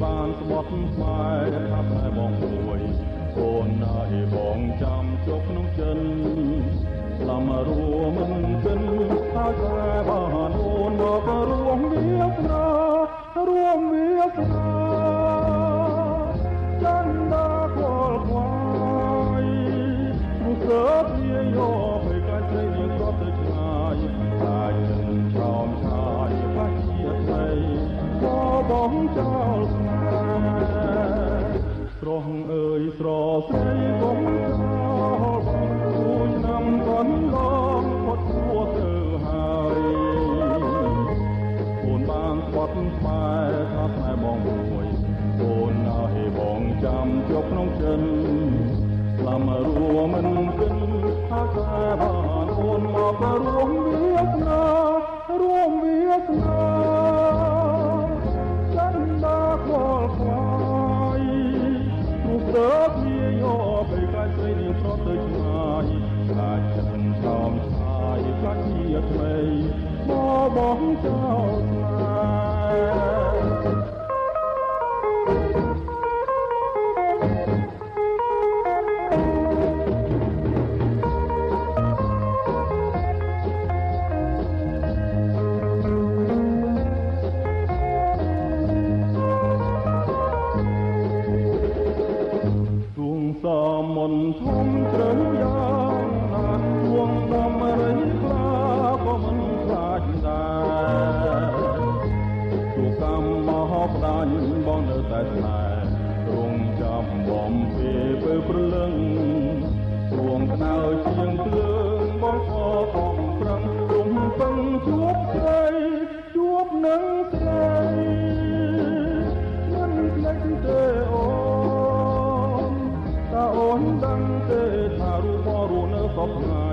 បានស្បត់ស្បែកថាតែបងមួយអូនឲ្យបងចាំជប់ក្នុងចិនឡំរួមមិនគិនហើយតែបានអូនមករួមវាសនារួមវាសនាចន្ទតាខលខ្វាយមុខើបវាយកឲ្យកាច់ស្រីយើងក៏ទៅឆ្ងាយតែនឹងឆោមឆាយផ្លាស់ជាស្រីក៏បងចោលស្នេហ៍ស្រស់អើយស្រស្រីកុំចោលបងគួយឆ្នាំកន្លងផុតឈួរទៅហើយអូនបានស្បត់ស្បែកថាតែបងមួយអូនឲ្យបងចាំជាប់ក្នុងចិនឡំរួមមិនគិនថាតែបានអូនមករួមវាសនារួមវាសនាចន្ទតាខលខ្វាយរូបរើវាយកទៅកាច់ស្រីនាងស្រស់ទៅឆ្ងាយកាច់ចិត្តឆោមឆាយកាច់ជាថ្មីមកបងចោលស្នេហ៍សមនធំជ្រៅយ៉ាងណាជួងដំរីខ្លាក៏មិនខ្លាចដែរទូកម្មមហោផ្ដាញ់បងនៅតែស្នេហ៍រងចាំបំពេលពើព្រលឹងជួងក្តៅជាងភ្លើងបងក៏កំប្រឹងរំពឹងជួបស្រីជួបនឹងស្រីមិនភ្លេចទេអូនដឹងទេថារូបបងរស់នៅសពថ្ងៃ